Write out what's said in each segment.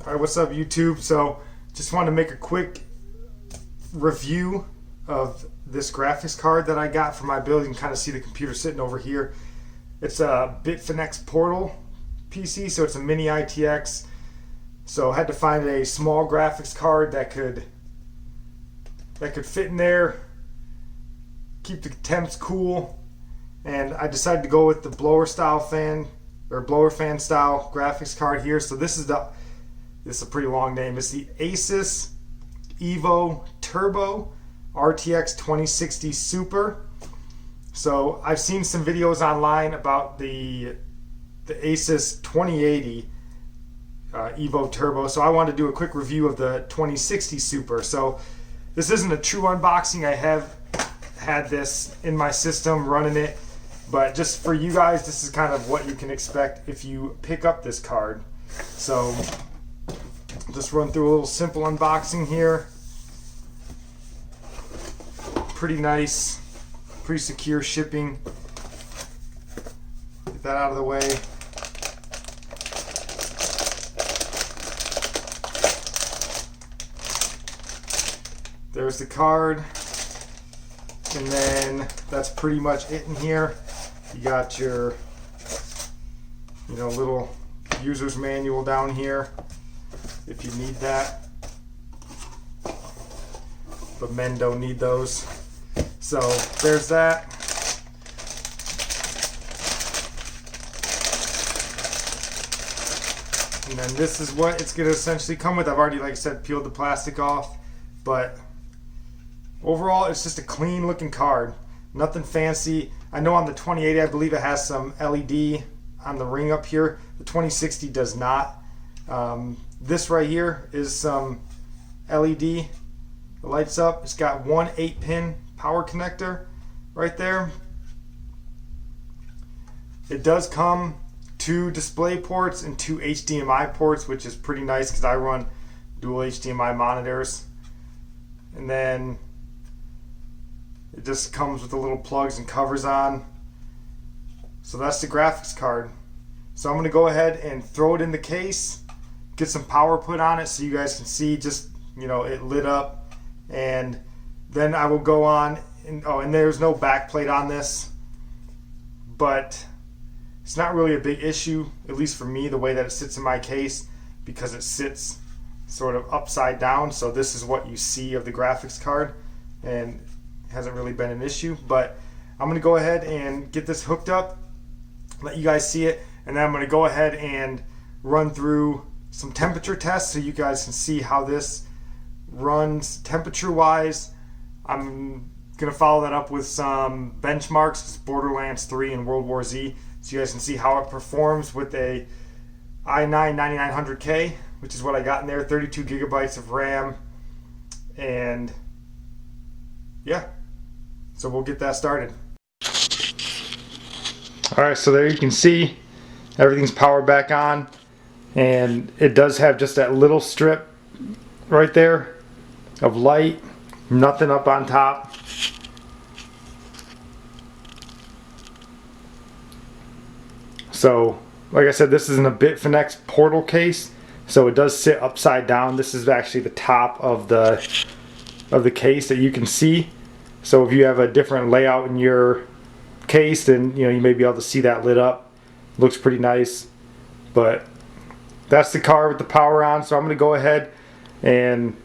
Alright, what's up YouTube? So just wanted to make a quick review of this graphics card that I got for my build. You can kind of see the computer sitting over here. It's a Bitfinex Portal PC, so it's a mini ITX. So I had to find a small graphics card that could fit in there, keep the temps cool, and I decided to go with the blower fan style graphics card here. So this is a pretty long name. It's the Asus Evo Turbo RTX 2060 Super. So I've seen some videos online about the Asus 2080 Evo Turbo, so I wanted to do a quick review of the 2060 Super. So this isn't a true unboxing. I have had this in my system running it, but just for you guys, this is kind of what you can expect if you pick up this card. So just run through a little simple unboxing here. Pretty nice, pretty secure shipping. Get that out of the way. There's the card, and then that's pretty much it in here. You got your little user's manual down here if you need that, but men don't need those. So there's that. And then this is what it's going to essentially come with. I've already, like I said, peeled the plastic off, but overall it's just a clean looking card. Nothing fancy. I know on the 2080 I believe it has some LED on the ring up here. The 2060 does not. This right here is some LED. It lights up. It's got one 8-pin power connector right there. It does come 2 display ports and 2 HDMI ports, which is pretty nice because I run dual HDMI monitors. And then it just comes with the little plugs and covers on. So that's the graphics card. So I'm going to go ahead and throw it in the case, get some power put on it so you guys can see just, it lit up. And then I will go on, and there's no back plate on this, but it's not really a big issue, at least for me, the way that it sits in my case, because it sits sort of upside down. So this is what you see of the graphics card, and hasn't really been an issue. But I'm going to go ahead and get this hooked up, let you guys see it, and then I'm going to go ahead and run through some temperature tests so you guys can see how this runs temperature wise. I'm going to follow that up with some benchmarks, Borderlands 3 and World War Z, so you guys can see how it performs with a i9-9900K, which is what I got in there, 32 gigabytes of RAM. And yeah, so we'll get that started. Alright, so there you can see everything's powered back on, and it does have just that little strip right there of light, nothing up on top. So like I said, this isn't a Bitfinex Portal case, so it does sit upside down. This is actually the top of the case that you can see. So if you have a different layout in your case, then you may be able to see that lit up. Looks pretty nice. But that's the card with the power on. So I'm going to go ahead and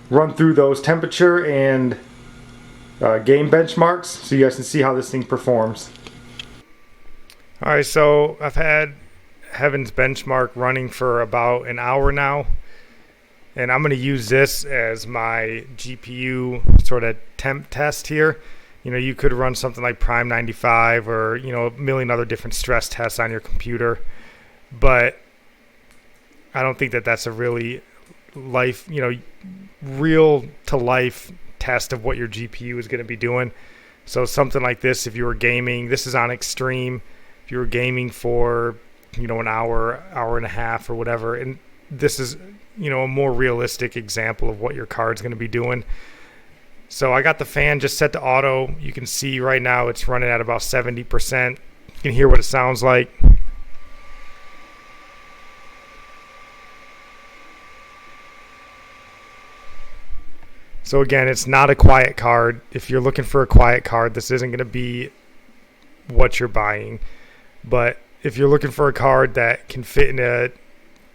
run through those temperature and game benchmarks so you guys can see how this thing performs. Alright, so I've had Heaven's benchmark running for about an hour now, and I'm going to use this as my GPU sort of temp test here. You could run something like Prime 95 or a million other different stress tests on your computer, but I don't think that that's a really real to life test of what your GPU is going to be doing. So something like this, if you were gaming, this is on extreme. If you were gaming for an hour, hour and a half or whatever, and this is a more realistic example of what your card's going to be doing. So I got the fan just set to auto. You can see right now it's running at about 70%. You can hear what it sounds like. So again, it's not a quiet card. If you're looking for a quiet card, this isn't going to be what you're buying. But if you're looking for a card that can fit in a,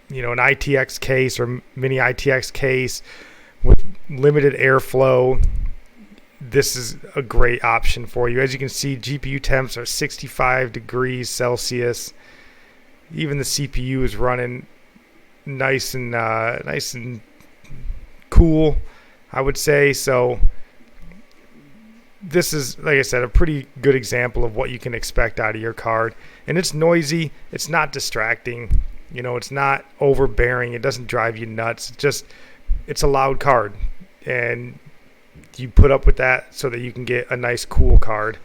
an ITX case or mini ITX case with limited airflow, this is a great option for you. As you can see, GPU temps are 65 degrees Celsius. Even the CPU is running nice and cool, I would say. So this is, like I said, a pretty good example of what you can expect out of your card. And it's noisy. It's not distracting. It's not overbearing. It doesn't drive you nuts. It's a loud card. And you put up with that so that you can get a nice, cool card.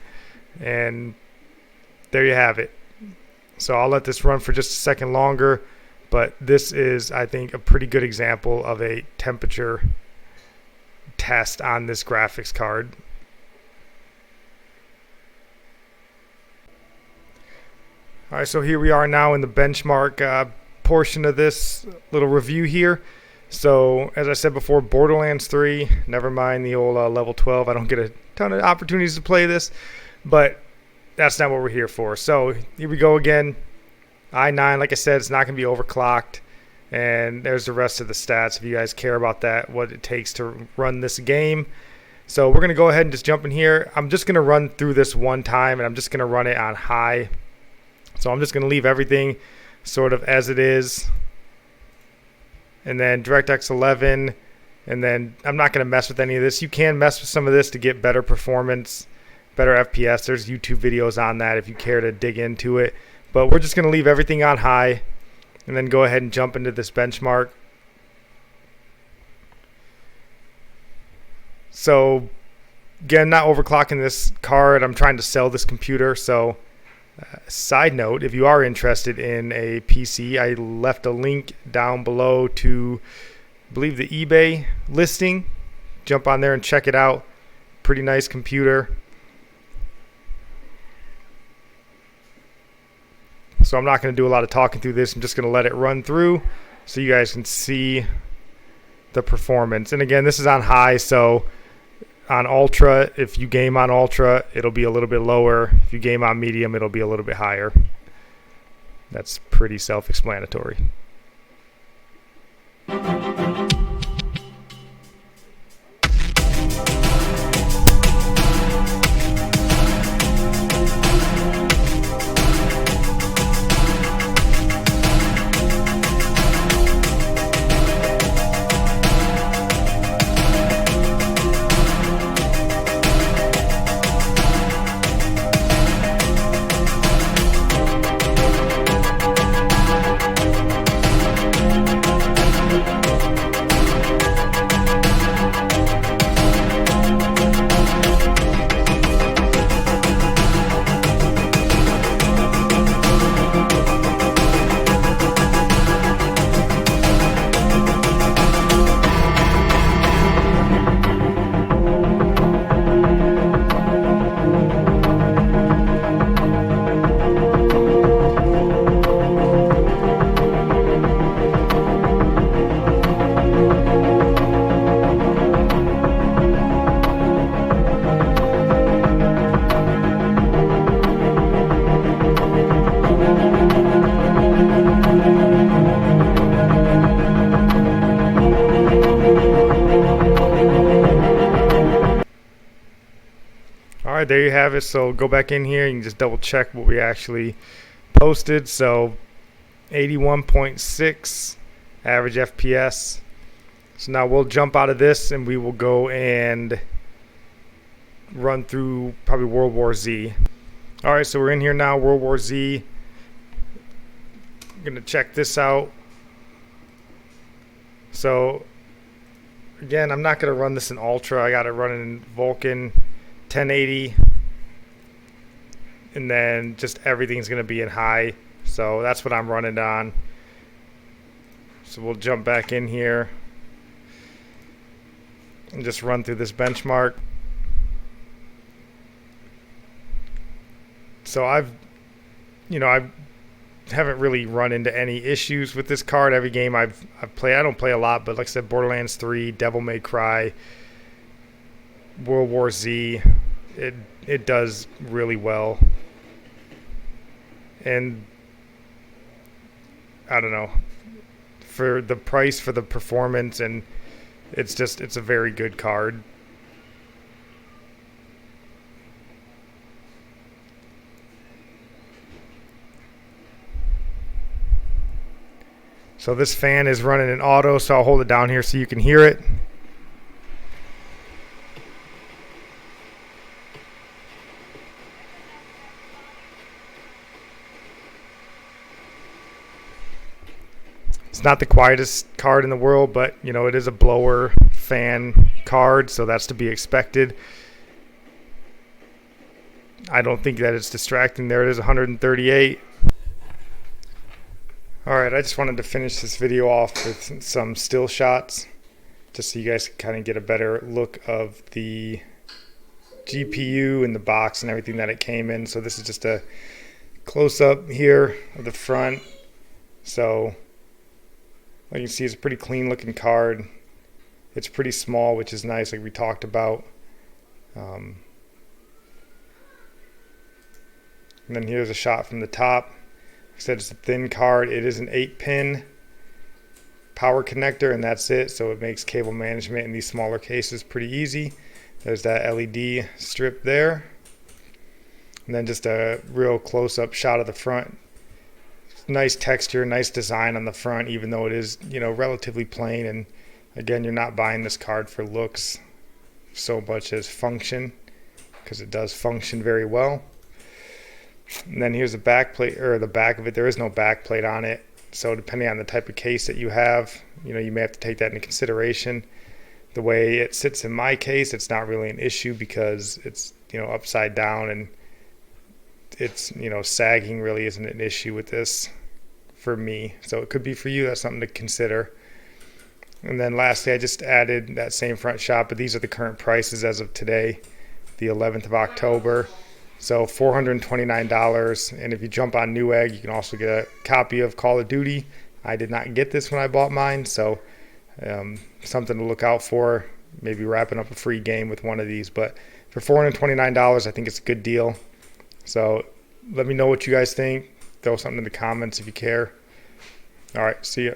And there you have it. So I'll let this run for just a second longer. But this is, I think, a pretty good example of a temperature test on this graphics card. All right, so here we are now in the benchmark portion of this little review here. So as I said before, Borderlands 3, never mind the old level 12. I don't get a ton of opportunities to play this, but that's not what we're here for. So here we go again. i9, like I said, it's not going to be overclocked. And there's the rest of the stats if you guys care about that, what it takes to run this game. So we're going to go ahead and just jump in here. I'm just going to run through this one time, and I'm just going to run it on high. So I'm just going to leave everything sort of as it is. And then DirectX 11. And then I'm not going to mess with any of this. You can mess with some of this to get better performance, better FPS. There's YouTube videos on that if you care to dig into it. But we're just going to leave everything on high and then go ahead and jump into this benchmark. So again, not overclocking this card. I'm trying to sell this computer. So side note, if you are interested in a PC, I left a link down below to, I believe, the eBay listing. Jump on there and check it out. Pretty nice computer. So I'm not going to do a lot of talking through this. I'm just going to let it run through so you guys can see the performance. And again, this is on high, so on ultra, if you game on ultra, it'll be a little bit lower. If you game on medium, it'll be a little bit higher. That's pretty self-explanatory. Alright, there you have it. So go back in here, you can just double check what we actually posted. So 81.6 average FPS. So now we'll jump out of this and we will go and run through probably World War Z. Alright, so we're in here now, World War Z. I'm going to check this out. So again, I'm not going to run this in Ultra. I got to run it in Vulkan 1080, and then just everything's going to be in high. So that's what I'm running on. So we'll jump back in here and just run through this benchmark. So I haven't really run into any issues with this card. Every game I've played, I don't play a lot, but like I said, Borderlands 3, Devil May Cry, World War Z. It does really well, and I don't know, for the price, for the performance, and it's a very good card. So this fan is running in auto, so I'll hold it down here so you can hear it. It's not the quietest card in the world, but you know, it is a blower fan card, so that's to be expected. I don't think that it's distracting. There it is, 138. Alright, I just wanted to finish this video off with some still shots, just so you guys can kind of get a better look of the GPU and the box and everything that it came in. So this is just a close-up here of the front. So like you can see, it's a pretty clean looking card. It's pretty small, which is nice, like we talked about. And then here's a shot from the top. Like I said, it's a thin card. It is an 8-pin power connector, and that's it. So it makes cable management in these smaller cases pretty easy. There's that LED strip there. And then just a real close-up shot of the front. Nice texture, nice design on the front, even though it is, you know, relatively plain. And again, you're not buying this card for looks so much as function, because it does function very well. And then here's the back plate, or the back of it. There is no back plate on it, so depending on the type of case that you have, you know, you may have to take that into consideration. The way it sits in my case, it's not really an issue because it's, you know, upside down, and it's, you know, sagging really isn't an issue with this for me. So it could be for you. That's something to consider. And then lastly, I just added that same front shot, but these are the current prices as of today, the 11th of October. So $429. And if you jump on Newegg, you can also get a copy of Call of Duty. I did not get this when I bought mine, so something to look out for. Maybe wrapping up a free game with one of these. But for $429, I think it's a good deal. So let me know what you guys think. Throw something in the comments if you care. All right, see ya.